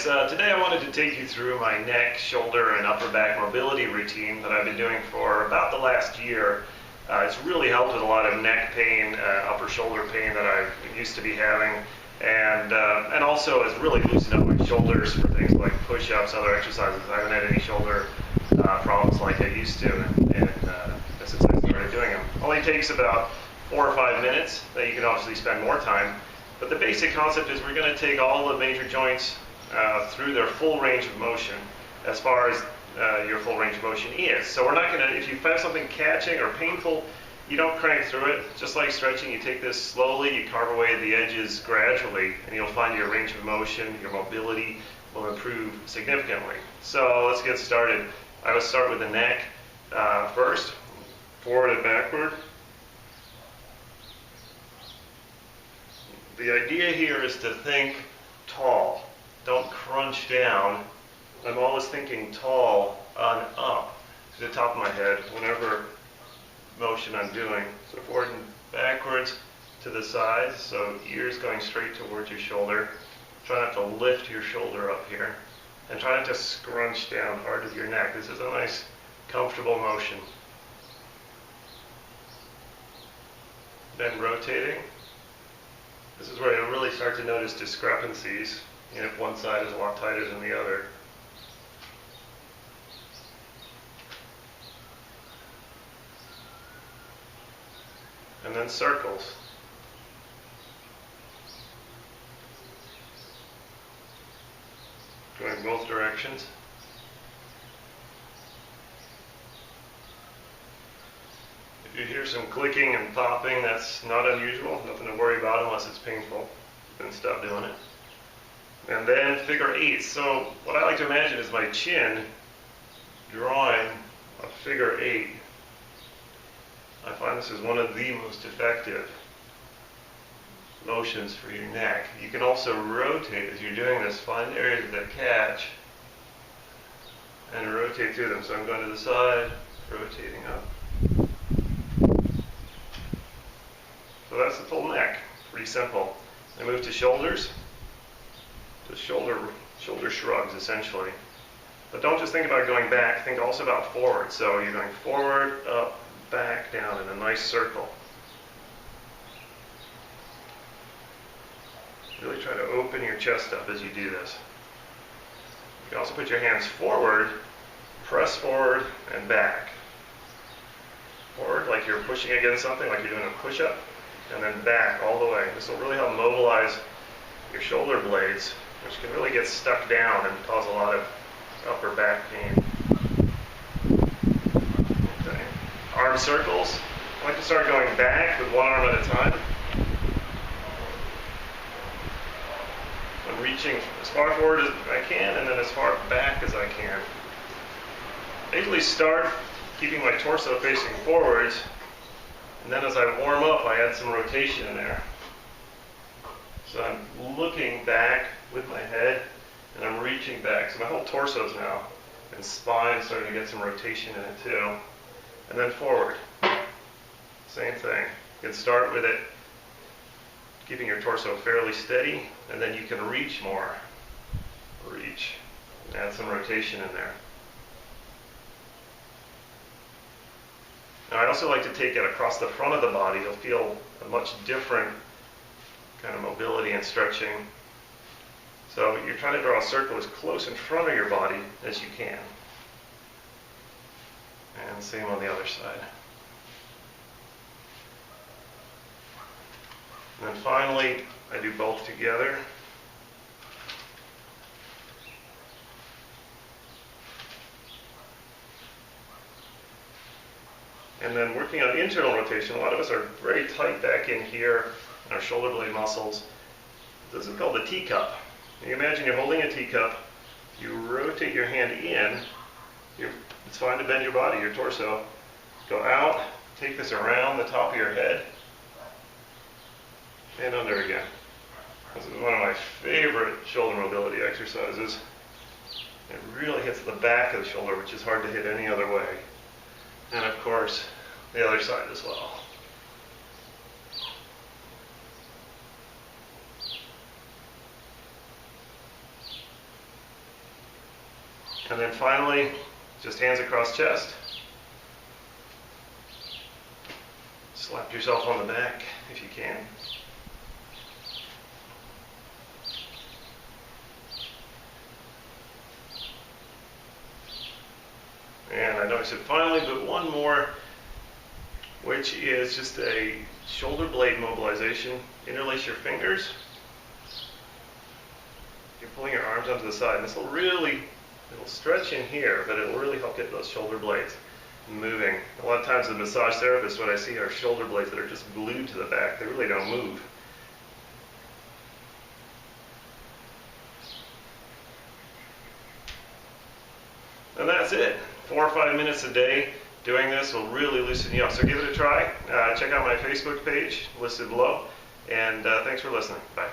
guys, today I wanted to take you through my neck, shoulder, and upper back mobility routine that I've been doing for about the last year. It's really helped with a lot of neck pain, upper shoulder pain that I used to be having, and also has really loosened up my shoulders for things like push-ups, other exercises. I haven't had any shoulder problems like I used to, and since I started doing them. Only takes about 4 or 5 minutes. That you can obviously spend more time. But the basic concept is we're going to take all the major joints through their full range of motion as far as your full range of motion is. So we're not going to, if you find something catching or painful, you don't crank through it. Just like stretching, you take this slowly, you carve away the edges gradually, and you'll find your range of motion, your mobility will improve significantly. So let's get started. I will start with the neck first, forward and backward. The idea here is to think tall. Don't crunch down. I'm always thinking tall on up to the top of my head whenever motion I'm doing. So forward and backwards to the sides, so ears going straight towards your shoulder. Try not to lift your shoulder up here. And try not to scrunch down hard with your neck. This is a nice, comfortable motion. Then rotating. This is where you'll really start to notice discrepancies, if one side is a lot tighter than the other. And then circles. Going both directions. If you hear some clicking and popping, that's not unusual, nothing to worry about unless it's painful. Then stop doing it. And then figure eights. So what I like to imagine is my chin drawing a figure eight. I find this is one of the most effective motions for your neck. You can also rotate as you're doing this. Find areas that catch and rotate through them. So I'm going to the side, rotating up. So that's the full neck. Pretty simple. I move to shoulders. The shoulder shrugs, essentially. But don't just think about going back. Think also about forward. So you're going forward, up, back, down in a nice circle. Really try to open your chest up as you do this. You can also put your hands forward, press forward, and back. Forward like you're pushing against something, like you're doing a push-up. And then back all the way. This will really help mobilize your shoulder blades, which can really get stuck down and cause a lot of upper back pain. Okay. Arm circles. I like to start going back with one arm at a time. I'm reaching as far forward as I can and then as far back as I can. I usually start keeping my torso facing forwards. And then as I warm up, I add some rotation in there. So I'm looking back with my head, and I'm reaching back. So my whole torso's now, and spine starting to get some rotation in it too. And then forward. Same thing. You can start with it, keeping your torso fairly steady, and then you can reach more. Reach. And add some rotation in there. Now I also like to take it across the front of the body. You'll feel a much different kind of mobility and stretching. So you're trying to draw a circle as close in front of your body as you can. And same on the other side. And then finally, I do both together. And then working on internal rotation, a lot of us are very tight back in here in our shoulder blade muscles. This is called the teacup. You imagine you're holding a teacup, you rotate your hand in, it's fine to bend your body, your torso, go out, take this around the top of your head, and under again. This is one of my favorite shoulder mobility exercises. It really hits the back of the shoulder, which is hard to hit any other way. And of course, the other side as well. And then finally, just hands across chest. Slap yourself on the back if you can. And I know I said finally, but one more, which is just a shoulder blade mobilization. Interlace your fingers. You're pulling your arms onto the side. And this will really, it'll stretch in here, but it'll really help get those shoulder blades moving. A lot of times the massage therapists, what I see are shoulder blades that are just glued to the back. They really don't move. And that's it. 4 or 5 minutes a day doing this will really loosen you up. So give it a try. Check out my Facebook page listed below. And thanks for listening. Bye.